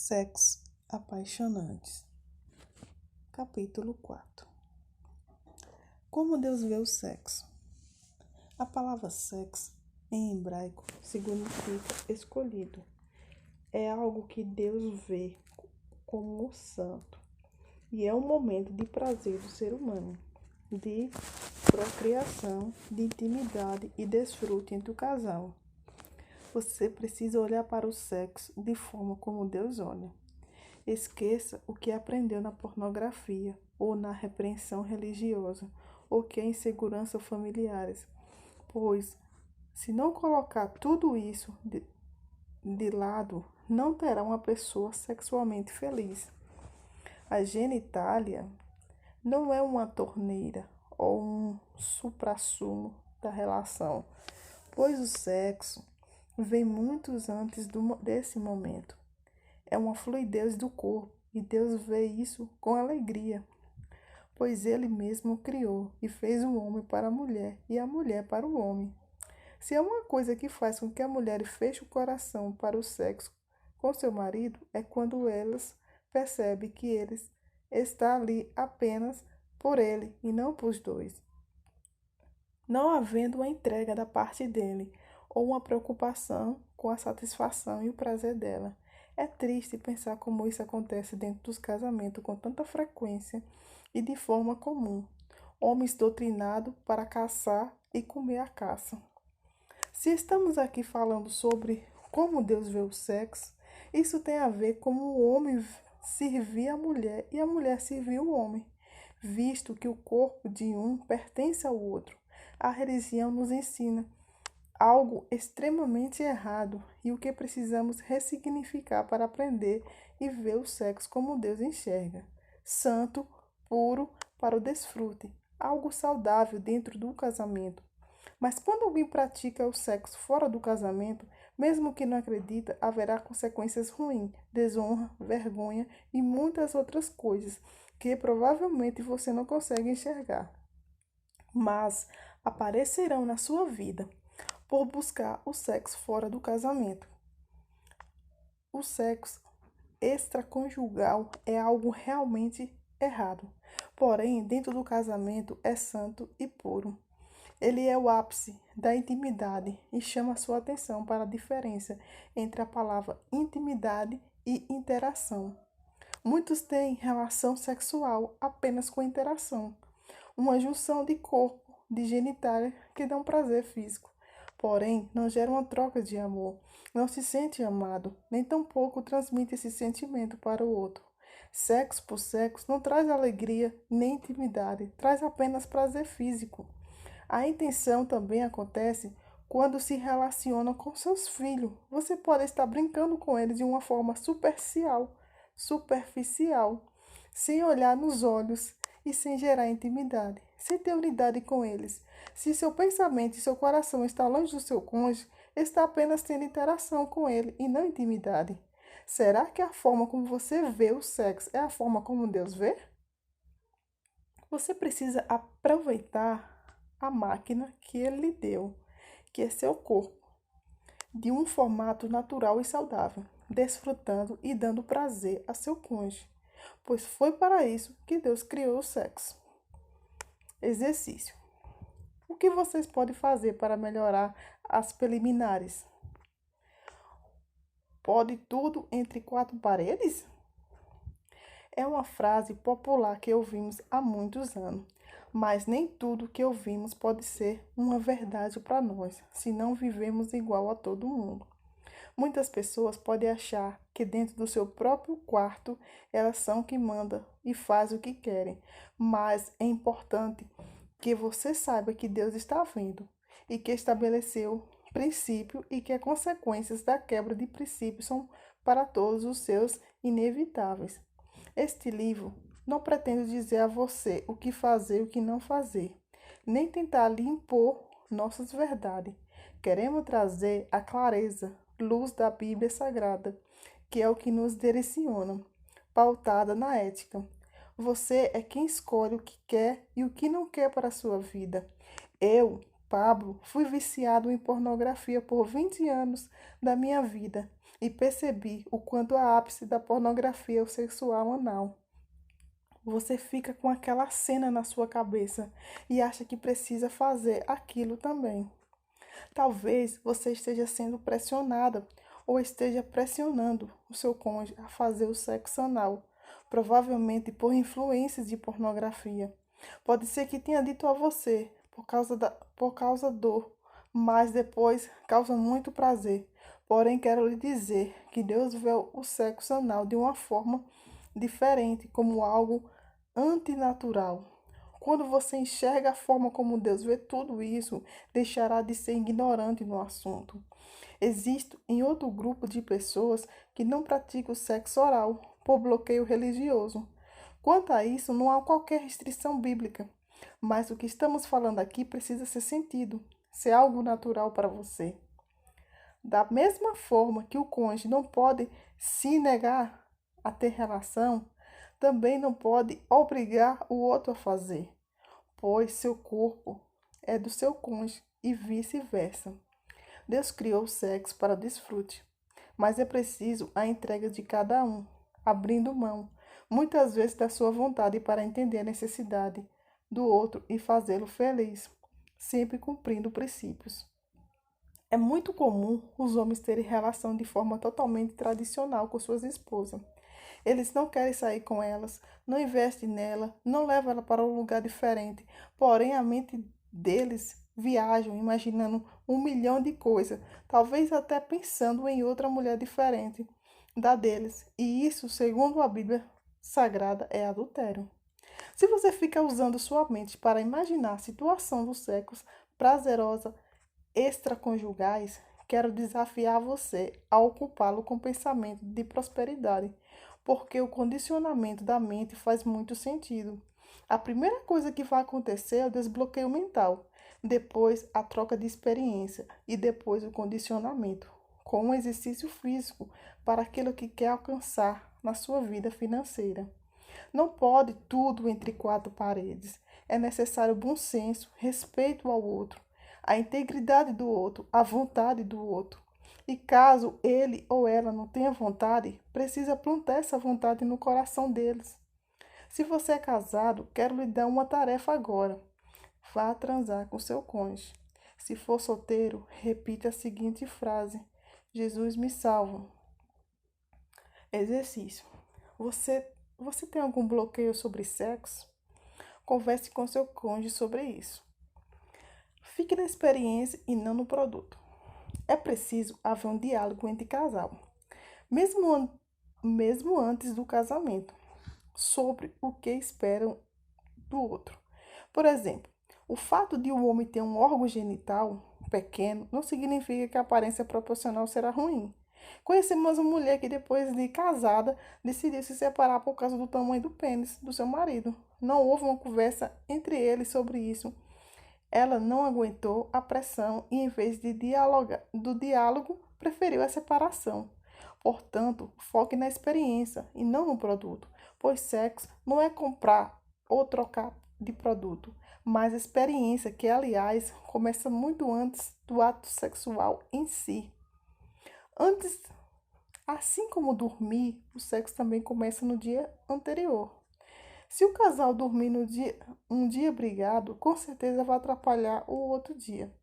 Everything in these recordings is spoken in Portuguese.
Sexo apaixonantes. Capítulo 4. Como Deus vê o sexo? A palavra sexo, em hebraico, significa escolhido. É algo que Deus vê como santo. E é um momento de prazer do ser humano, de procriação, de intimidade e desfrute entre o casal. Você precisa olhar para o sexo de forma como Deus olha. Esqueça o que aprendeu na pornografia ou na repreensão religiosa ou que é insegurança familiares, pois se não colocar tudo isso de lado, não terá uma pessoa sexualmente feliz. A genitália não é uma torneira ou um suprassumo da relação, pois o sexo vem muito antes desse momento. É uma fluidez do corpo e Deus vê isso com alegria, pois Ele mesmo o criou e fez o homem para a mulher e a mulher para o homem. Se há uma coisa que faz com que a mulher feche o coração para o sexo com seu marido, é quando elas percebem que ele está ali apenas por ele e não por os dois. Não havendo uma entrega da parte dele ou uma preocupação com a satisfação e o prazer dela. É triste pensar como isso acontece dentro dos casamentos com tanta frequência e de forma comum. Homens doutrinados para caçar e comer a caça. Se estamos aqui falando sobre como Deus vê o sexo, isso tem a ver com o homem servir a mulher e a mulher servir o homem, visto que o corpo de um pertence ao outro. A religião nos ensina algo extremamente errado e o que precisamos ressignificar para aprender e ver o sexo como Deus enxerga. Santo, puro, para o desfrute, algo saudável dentro do casamento. Mas quando alguém pratica o sexo fora do casamento, mesmo que não acredita, haverá consequências ruins, desonra, vergonha e muitas outras coisas que provavelmente você não consegue enxergar. Mas aparecerão na sua vida por buscar o sexo fora do casamento. O sexo extraconjugal é algo realmente errado. Porém, dentro do casamento é santo e puro. Ele é o ápice da intimidade e chama sua atenção para a diferença entre a palavra intimidade e interação. Muitos têm relação sexual apenas com interação, uma junção de corpo, de genitália que dá um prazer físico. Porém, não gera uma troca de amor, não se sente amado, nem tampouco transmite esse sentimento para o outro. Sexo por sexo não traz alegria nem intimidade, traz apenas prazer físico. A intenção também acontece quando se relaciona com seus filhos. Você pode estar brincando com eles de uma forma superficial, sem olhar nos olhos e sem gerar intimidade, sem ter unidade com eles. Se seu pensamento e seu coração estão longe do seu cônjuge, está apenas tendo interação com ele e não intimidade. Será que a forma como você vê o sexo é a forma como Deus vê? Você precisa aproveitar a máquina que ele lhe deu, que é seu corpo, de um formato natural e saudável, desfrutando e dando prazer a seu cônjuge, pois foi para isso que Deus criou o sexo. Exercício. O que vocês podem fazer para melhorar as preliminares? Pode tudo entre quatro paredes? É uma frase popular que ouvimos há muitos anos, mas nem tudo que ouvimos pode ser uma verdade para nós, se não vivemos igual a todo mundo. Muitas pessoas podem achar que dentro do seu próprio quarto elas são que mandam e fazem o que querem, mas é importante que você saiba que Deus está vendo e que estabeleceu princípio e que as consequências da quebra de princípios são para todos os seus inevitáveis. Este livro não pretende dizer a você o que fazer e o que não fazer, nem tentar lhe impor nossas verdades. Queremos trazer a clareza, luz da Bíblia Sagrada, que é o que nos direciona, pautada na ética. Você é quem escolhe o que quer e o que não quer para a sua vida. Eu, Pablo, fui viciado em pornografia por 20 anos da minha vida e percebi o quanto a ápice da pornografia é o sexual anal. Você fica com aquela cena na sua cabeça e acha que precisa fazer aquilo também. Talvez você esteja sendo pressionada ou esteja pressionando o seu cônjuge a fazer o sexo anal, provavelmente por influências de pornografia. Pode ser que tenha dito a você por causa dor, mas depois causa muito prazer. Porém, quero lhe dizer que Deus vê o sexo anal de uma forma diferente, como algo antinatural. Quando você enxerga a forma como Deus vê tudo isso, deixará de ser ignorante no assunto. Existe em outro grupo de pessoas que não praticam o sexo oral por bloqueio religioso. Quanto a isso, não há qualquer restrição bíblica, mas o que estamos falando aqui precisa ser sentido, ser algo natural para você. Da mesma forma que o cônjuge não pode se negar a ter relação, também não pode obrigar o outro a fazer, pois seu corpo é do seu cônjuge e vice-versa. Deus criou o sexo para desfrute, mas é preciso a entrega de cada um, abrindo mão, muitas vezes da sua vontade para entender a necessidade do outro e fazê-lo feliz, sempre cumprindo princípios. É muito comum os homens terem relação de forma totalmente tradicional com suas esposas. Eles não querem sair com elas, não investem nela, não levam ela para um lugar diferente. Porém, a mente deles viajam imaginando 1 milhão de coisas, talvez até pensando em outra mulher diferente da deles. E isso, segundo a Bíblia Sagrada, é adultério. Se você fica usando sua mente para imaginar a situação do sexo prazerosa extraconjugais, quero desafiar você a ocupá-lo com pensamento de prosperidade, porque o condicionamento da mente faz muito sentido. A primeira coisa que vai acontecer é o desbloqueio mental, depois a troca de experiência e depois o condicionamento, com um exercício físico para aquilo que quer alcançar na sua vida financeira. Não pode tudo entre quatro paredes. É necessário bom senso, respeito ao outro, a integridade do outro, a vontade do outro. E caso ele ou ela não tenha vontade, precisa plantar essa vontade no coração deles. Se você é casado, quero lhe dar uma tarefa agora. Vá transar com seu cônjuge. Se for solteiro, repita a seguinte frase: Jesus me salva. Exercício. Você tem algum bloqueio sobre sexo? Converse com seu cônjuge sobre isso. Fique na experiência e não no produto. É preciso haver um diálogo entre casal, mesmo antes do casamento, sobre o que esperam do outro. Por exemplo, o fato de um homem ter um órgão genital pequeno não significa que a aparência proporcional será ruim. Conhecemos uma mulher que, depois de casada, decidiu se separar por causa do tamanho do pênis do seu marido. Não houve uma conversa entre eles sobre isso. Ela não aguentou a pressão e, em vez de do diálogo, preferiu a separação. Portanto, foque na experiência e não no produto, pois sexo não é comprar ou trocar de produto, mas experiência que, aliás, começa muito antes do ato sexual em si. Antes, assim como dormir, o sexo também começa no dia anterior. Se o casal dormir um dia brigado, com certeza vai atrapalhar o outro dia.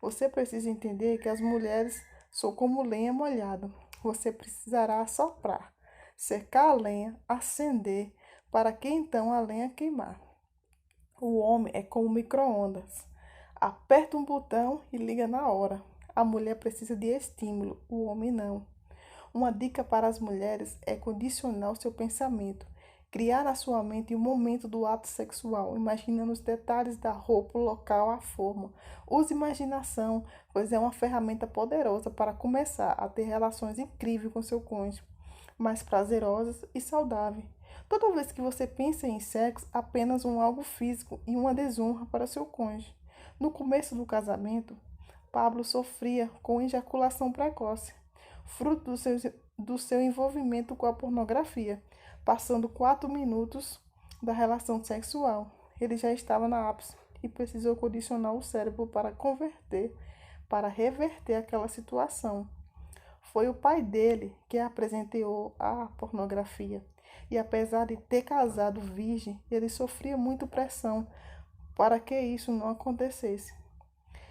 Você precisa entender que as mulheres são como lenha molhada. Você precisará soprar, secar a lenha, acender, para que então a lenha queimar. O homem é como micro-ondas. Aperta um botão e liga na hora. A mulher precisa de estímulo, o homem não. Uma dica para as mulheres é condicionar o seu pensamento. Criar na sua mente o momento do ato sexual, imaginando os detalhes da roupa, o local, a forma. Use imaginação, pois é uma ferramenta poderosa para começar a ter relações incríveis com seu cônjuge, mais prazerosas e saudáveis. Toda vez que você pensa em sexo, apenas um algo físico e uma desonra para seu cônjuge. No começo do casamento, Pablo sofria com ejaculação precoce, fruto do seu envolvimento com a pornografia. Passando 4 minutos da relação sexual, ele já estava na ápice e precisou condicionar o cérebro para reverter aquela situação. Foi o pai dele que apresentou a pornografia. E apesar de ter casado virgem, ele sofria muito pressão para que isso não acontecesse.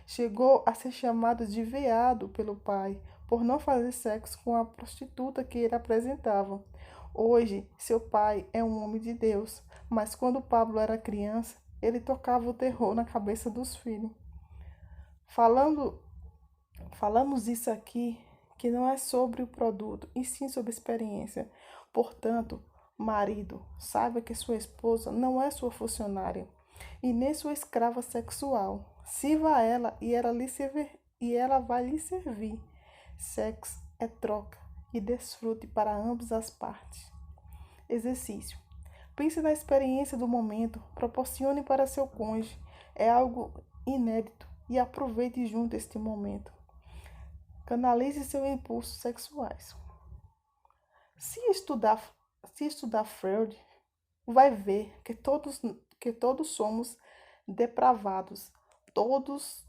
Chegou a ser chamado de veado pelo pai por não fazer sexo com a prostituta que ele apresentava. Hoje, seu pai é um homem de Deus, mas quando Pablo era criança, ele tocava o terror na cabeça dos filhos. Falando, falamos isso aqui que não é sobre o produto, e sim sobre experiência. Portanto, marido, saiba que sua esposa não é sua funcionária e nem sua escrava sexual. Sirva a ela e ela vai lhe servir. Sexo é troca e desfrute para ambas as partes. Exercício. Pense na experiência do momento, proporcione para seu cônjuge. É algo inédito e aproveite junto este momento. Canalize seus impulsos sexuais. Se estudar, se estudar Freud, vai ver que todos somos depravados. Todos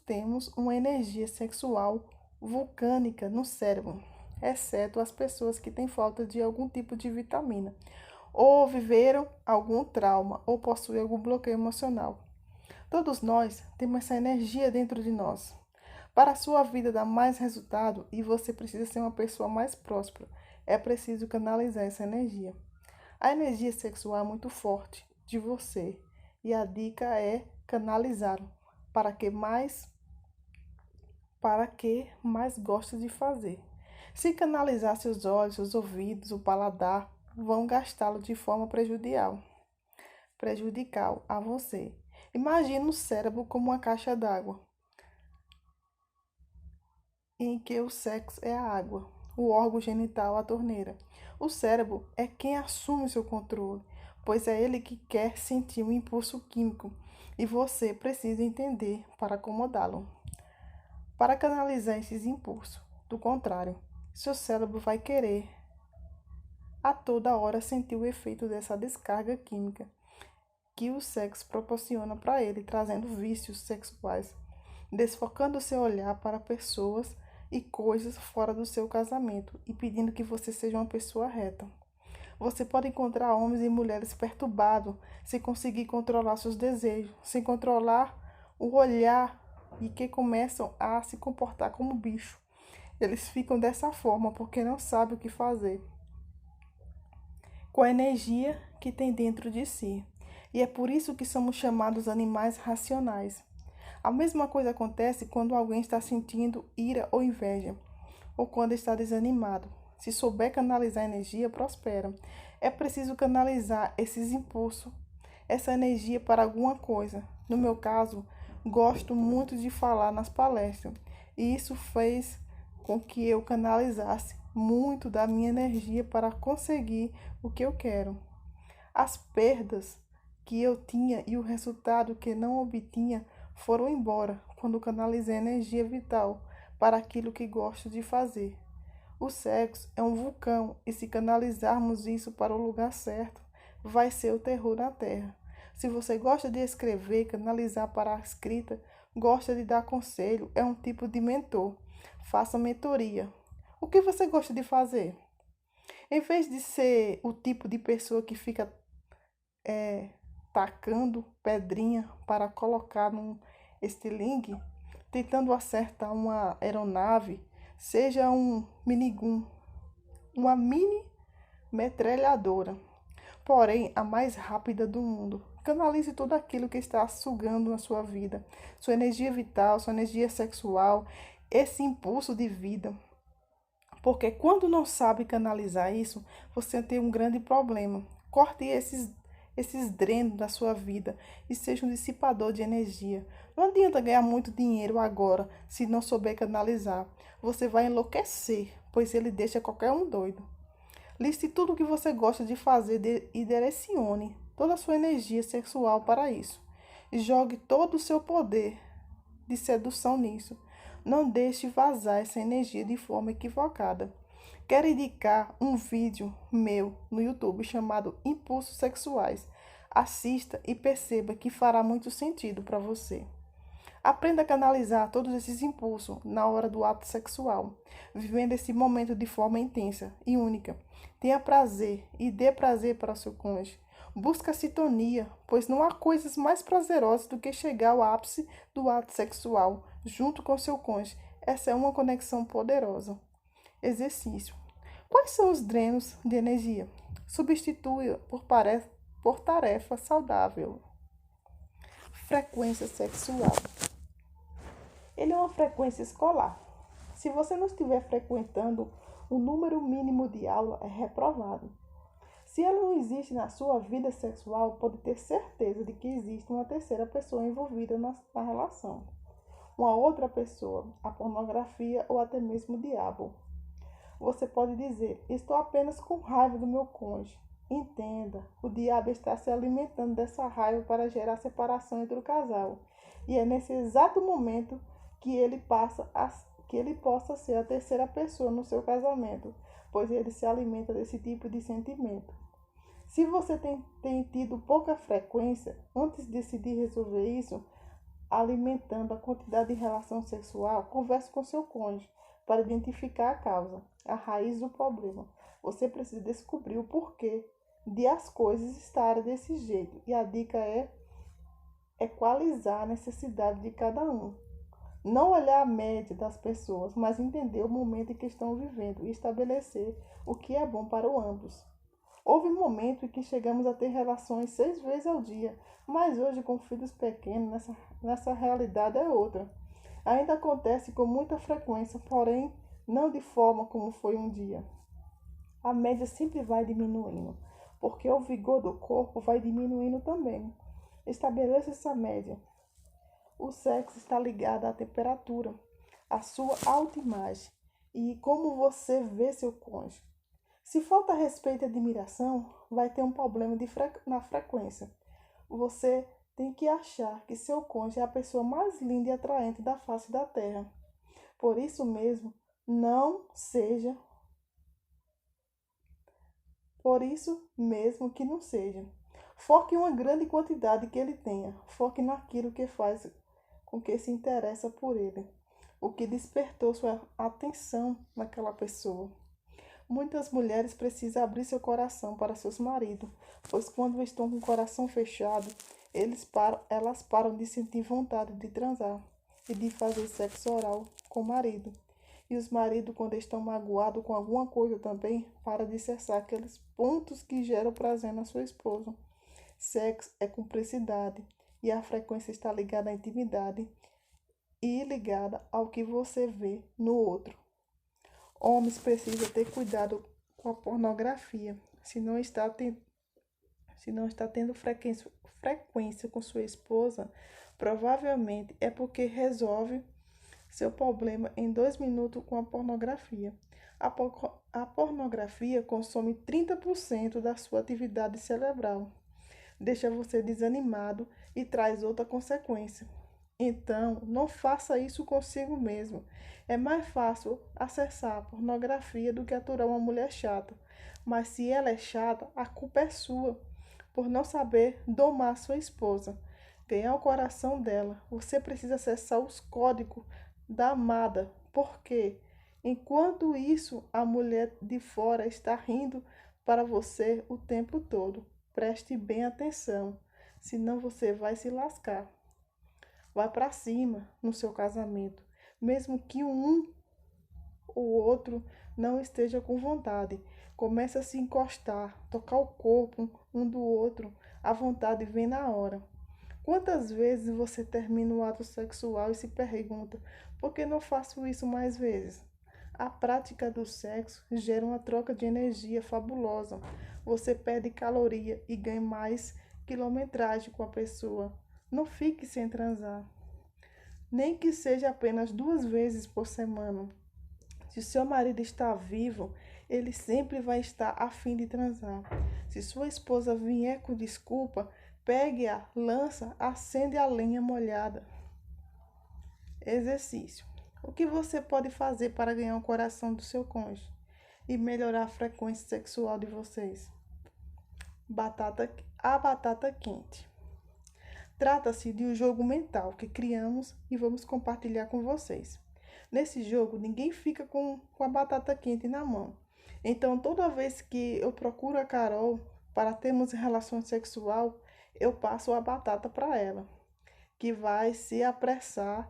temos uma energia sexual vulcânica no cérebro, exceto as pessoas que têm falta de algum tipo de vitamina, ou viveram algum trauma, ou possuem algum bloqueio emocional. Todos nós temos essa energia dentro de nós. Para a sua vida dar mais resultado e você precisa ser uma pessoa mais próspera, é preciso canalizar essa energia. A energia sexual é muito forte de você e a dica é canalizá-lo para que mais goste de fazer. Se canalizar seus olhos, seus ouvidos, o paladar, vão gastá-lo de forma prejudicial a você. Imagine o cérebro como uma caixa d'água, em que o sexo é a água, o órgão genital a torneira. O cérebro é quem assume seu controle, pois é ele que quer sentir um impulso químico e você precisa entender para acomodá-lo. Para canalizar esses impulsos, do contrário, seu cérebro vai querer a toda hora sentir o efeito dessa descarga química que o sexo proporciona para ele, trazendo vícios sexuais, desfocando seu olhar para pessoas e coisas fora do seu casamento e pedindo que você seja uma pessoa reta. Você pode encontrar homens e mulheres perturbados sem conseguir controlar seus desejos, sem controlar o olhar e que começam a se comportar como bicho. Eles ficam dessa forma porque não sabem o que fazer com a energia que tem dentro de si. E é por isso que somos chamados animais racionais. A mesma coisa acontece quando alguém está sentindo ira ou inveja, ou quando está desanimado. Se souber canalizar energia, prospera. É preciso canalizar esses impulsos, essa energia para alguma coisa. No meu caso, gosto muito de falar nas palestras, e isso fez com que eu canalizasse muito da minha energia para conseguir o que eu quero. As perdas que eu tinha e o resultado que não obtinha foram embora quando canalizei energia vital para aquilo que gosto de fazer. O sexo é um vulcão e se canalizarmos isso para o lugar certo, vai ser o terror na terra. Se você gosta de escrever, canalizar para a escrita, gosta de dar conselho, é um tipo de mentor. Faça mentoria. O que você gosta de fazer? Em vez de ser o tipo de pessoa que fica tacando pedrinha para colocar num estilingue, tentando acertar uma aeronave, seja um minigun, uma mini metralhadora, porém a mais rápida do mundo. Canalize tudo aquilo que está sugando na sua vida, sua energia vital, sua energia sexual, esse impulso de vida. Porque quando não sabe canalizar isso, você tem um grande problema. Corte esses drenos da sua vida e seja um dissipador de energia. Não adianta ganhar muito dinheiro agora se não souber canalizar. Você vai enlouquecer, pois ele deixa qualquer um doido. Liste tudo o que você gosta de fazer e direcione toda a sua energia sexual para isso. E jogue todo o seu poder de sedução nisso. Não deixe vazar essa energia de forma equivocada. Quero indicar um vídeo meu no YouTube chamado Impulsos Sexuais. Assista e perceba que fará muito sentido para você. Aprenda a canalizar todos esses impulsos na hora do ato sexual, vivendo esse momento de forma intensa e única. Tenha prazer e dê prazer para o seu cônjuge. Busque a sintonia, pois não há coisas mais prazerosas do que chegar ao ápice do ato sexual junto com seu cônjuge. Essa é uma conexão poderosa. Exercício. Quais são os drenos de energia? Substitua por tarefa saudável. Frequência sexual. Ele é uma frequência escolar. Se você não estiver frequentando o número mínimo de aula, é reprovado. Se ela não existe na sua vida sexual, pode ter certeza de que existe uma terceira pessoa envolvida na relação. Uma outra pessoa, a pornografia ou até mesmo o diabo. Você pode dizer: estou apenas com raiva do meu cônjuge. Entenda, o diabo está se alimentando dessa raiva para gerar separação entre o casal. E é nesse exato momento que ele possa ser a terceira pessoa no seu casamento, pois ele se alimenta desse tipo de sentimento. Se você tem tido pouca frequência, antes de decidir resolver isso, alimentando a quantidade de relação sexual, converse com seu cônjuge para identificar a causa, a raiz do problema. Você precisa descobrir o porquê de as coisas estarem desse jeito. E a dica é equalizar a necessidade de cada um. Não olhar a média das pessoas, mas entender o momento em que estão vivendo e estabelecer o que é bom para ambos. Houve um momento em que chegamos a ter relações 6 vezes ao dia, mas hoje, com filhos pequenos, nessa realidade é outra. Ainda acontece com muita frequência, porém não de forma como foi um dia. A média sempre vai diminuindo, porque o vigor do corpo vai diminuindo também. Estabeleça essa média. O sexo está ligado à temperatura, à sua autoimagem e como você vê seu cônjuge. Se falta respeito e admiração, vai ter um problema na frequência. Você tem que achar que seu cônjuge é a pessoa mais linda e atraente da face da terra. Por isso mesmo, Por isso mesmo que não seja. Foque em uma grande quantidade que ele tenha. Foque naquilo que faz com que se interessa por ele. O que despertou sua atenção naquela pessoa. Muitas mulheres precisam abrir seu coração para seus maridos, pois quando estão com o coração fechado, elas param de sentir vontade de transar e de fazer sexo oral com o marido. E os maridos, quando estão magoados com alguma coisa também, param de cessar aqueles pontos que geram prazer na sua esposa. Sexo é cumplicidade e a frequência está ligada à intimidade e ligada ao que você vê no outro. Homens precisam ter cuidado com a pornografia. Se não está tendo frequência com sua esposa, provavelmente é porque resolve seu problema em 2 minutos com a pornografia. A pornografia consome 30% da sua atividade cerebral, deixa você desanimado e traz outra consequência. Então, não faça isso consigo mesmo. É mais fácil acessar a pornografia do que aturar uma mulher chata. Mas se ela é chata, a culpa é sua, por não saber domar sua esposa, ganhar o coração dela. Você precisa acessar os códigos da amada, porque enquanto isso, a mulher de fora está rindo para você o tempo todo. Preste bem atenção, senão você vai se lascar. Vai para cima no seu casamento, mesmo que um ou outro não esteja com vontade. Comece a se encostar, tocar o corpo um do outro, a vontade vem na hora. Quantas vezes você termina o ato sexual e se pergunta: por que não faço isso mais vezes? A prática do sexo gera uma troca de energia fabulosa. Você perde caloria e ganha mais quilometragem com a pessoa. Não fique sem transar, nem que seja apenas 2 vezes por semana. Se seu marido está vivo, ele sempre vai estar a fim de transar. Se sua esposa vier com desculpa, pegue-a, lança, acende a lenha molhada. Exercício. O que você pode fazer para ganhar o coração do seu cônjuge e melhorar a frequência sexual de vocês? A batata quente. Trata-se de um jogo mental que criamos e vamos compartilhar com vocês. Nesse jogo, ninguém fica com a batata quente na mão. Então, toda vez que eu procuro a Carol para termos relação sexual, eu passo a batata para ela, que vai se apressar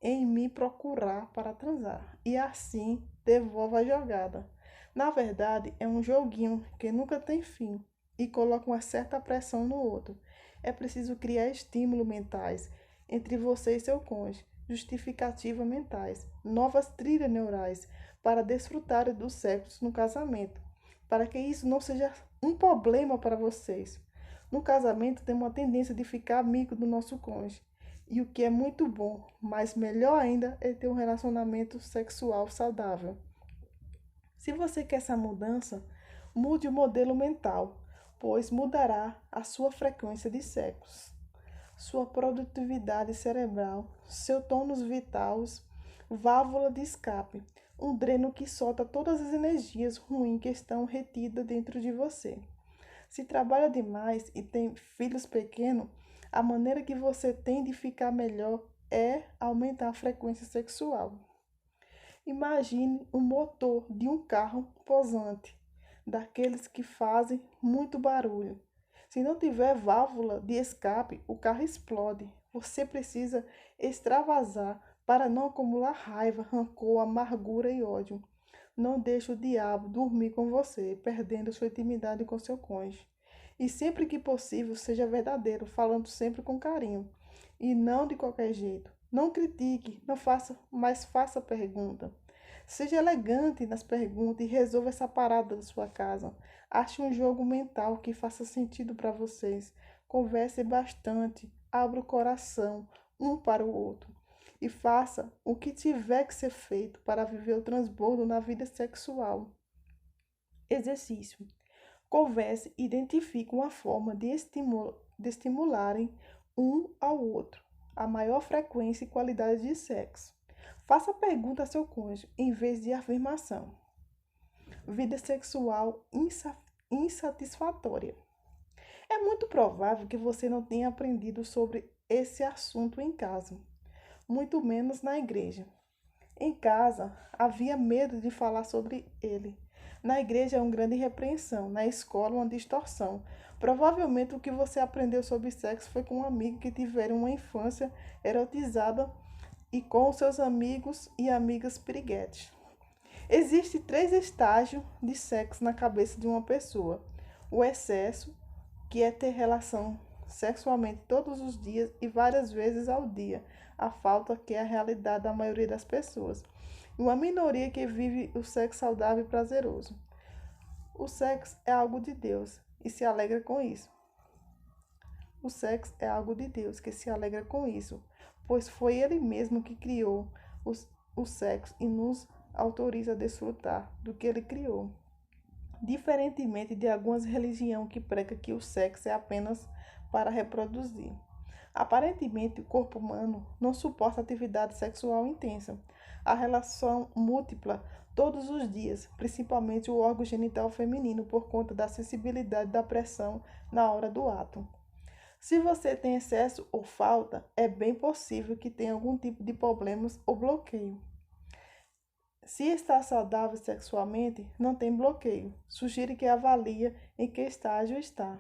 em me procurar para transar. E assim devolvo a jogada. Na verdade, é um joguinho que nunca tem fim e coloca uma certa pressão no outro. É preciso criar estímulos mentais entre você e seu cônjuge, justificativas mentais, novas trilhas neurais para desfrutar do sexo no casamento, para que isso não seja um problema para vocês. No casamento, temos uma tendência de ficar amigo do nosso cônjuge. E o que é muito bom, mas melhor ainda é ter um relacionamento sexual saudável. Se você quer essa mudança, mude o modelo mental, pois mudará a sua frequência de sexo, sua produtividade cerebral, seu tônus vital, válvula de escape, um dreno que solta todas as energias ruins que estão retidas dentro de você. Se trabalha demais e tem filhos pequenos, a maneira que você tem de ficar melhor é aumentar a frequência sexual. Imagine o motor de um carro posante, daqueles que fazem muito barulho. Se não tiver válvula de escape, o carro explode. Você precisa extravasar para não acumular raiva, rancor, amargura e ódio. Não deixe o diabo dormir com você, perdendo sua intimidade com seu cônjuge. E sempre que possível, seja verdadeiro, falando sempre com carinho e não de qualquer jeito. Não critique, não faça, mas faça pergunta. Seja elegante nas perguntas e resolva essa parada da sua casa. Ache um jogo mental que faça sentido para vocês. Converse bastante, abra o coração um para o outro e faça o que tiver que ser feito para viver o transbordo na vida sexual. Exercício. Converse e identifique uma forma de estimularem um ao outro a maior frequência e qualidade de sexo. Faça pergunta a seu cônjuge em vez de afirmação. Vida sexual insatisfatória. É muito provável que você não tenha aprendido sobre esse assunto em casa, muito menos na igreja. Em casa, havia medo de falar sobre ele. Na igreja é uma grande repreensão, na escola uma distorção. Provavelmente o que você aprendeu sobre sexo foi com um amigo que tiveram uma infância erotizada e com seus amigos e amigas piriguetes. Existem 3 estágios de sexo na cabeça de uma pessoa. O excesso, que é ter relação sexualmente todos os dias e várias vezes ao dia. A falta, que é a realidade da maioria das pessoas. E uma minoria que vive o sexo saudável e prazeroso. O sexo é algo de Deus e se alegra com isso. O sexo é algo de Deus que se alegra com isso, pois foi Ele mesmo que criou o sexo e nos autoriza a desfrutar do que Ele criou. Diferentemente de algumas religiões que pregam que o sexo é apenas para reproduzir. Aparentemente, o corpo humano não suporta atividade sexual intensa. A relação múltipla todos os dias, principalmente o órgão genital feminino, por conta da sensibilidade da pressão na hora do ato. Se você tem excesso ou falta, é bem possível que tenha algum tipo de problemas ou bloqueio. Se está saudável sexualmente, não tem bloqueio. Sugiro que avalie em que estágio está.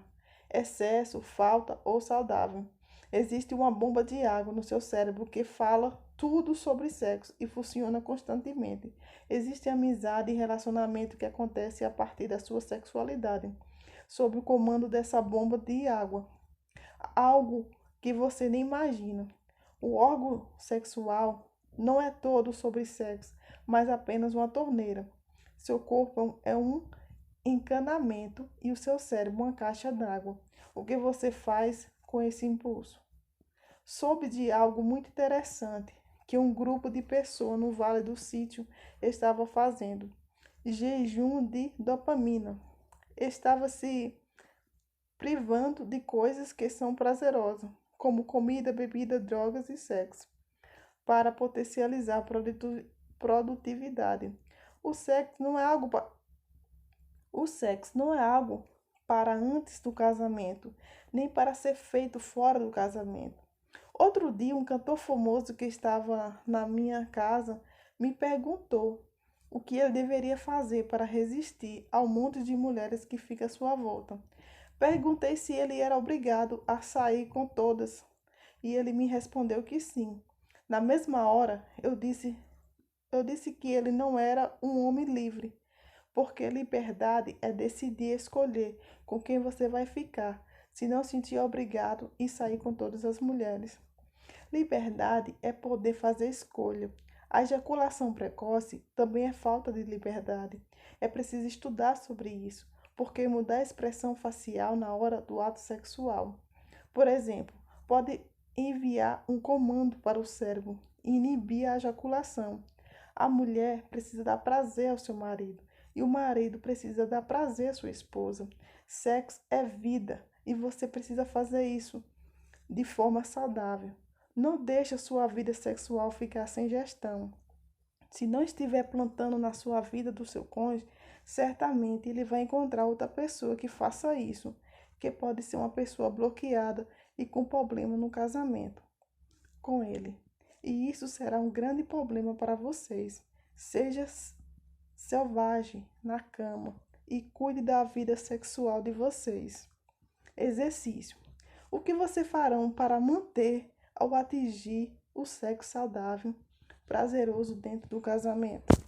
Excesso, falta ou saudável. Existe uma bomba de água no seu cérebro que fala tudo sobre sexo e funciona constantemente. Existe amizade e relacionamento que acontece a partir da sua sexualidade, sob o comando dessa bomba de água. Algo que você nem imagina. O órgão sexual não é todo sobre sexo, mas apenas uma torneira. Seu corpo é um encanamento e o seu cérebro uma caixa d'água. O que você faz com esse impulso? Soube de algo muito interessante que um grupo de pessoas no Vale do Sítio estava fazendo. Jejum de dopamina. Estava se privando de coisas que são prazerosas, como comida, bebida, drogas e sexo, para potencializar a produtividade. O sexo não é algo para antes do casamento, nem para ser feito fora do casamento. Outro dia, um cantor famoso que estava na minha casa me perguntou o que ele deveria fazer para resistir ao monte de mulheres que fica à sua volta. Perguntei se ele era obrigado a sair com todas, e ele me respondeu que sim. Na mesma hora, eu disse que ele não era um homem livre, porque liberdade é decidir escolher com quem você vai ficar, se não sentir obrigado e sair com todas as mulheres. Liberdade é poder fazer escolha. A ejaculação precoce também é falta de liberdade. É preciso estudar sobre isso, porque mudar a expressão facial na hora do ato sexual. Por exemplo, pode enviar um comando para o cérebro e inibir a ejaculação. A mulher precisa dar prazer ao seu marido e o marido precisa dar prazer à sua esposa. Sexo é vida e você precisa fazer isso de forma saudável. Não deixe a sua vida sexual ficar sem gestão. Se não estiver plantando na sua vida do seu cônjuge, certamente ele vai encontrar outra pessoa que faça isso, que pode ser uma pessoa bloqueada e com problema no casamento com ele. E isso será um grande problema para vocês. Seja selvagem na cama e cuide da vida sexual de vocês. Exercício. O que vocês farão para manter ou atingir o sexo saudável, prazeroso dentro do casamento?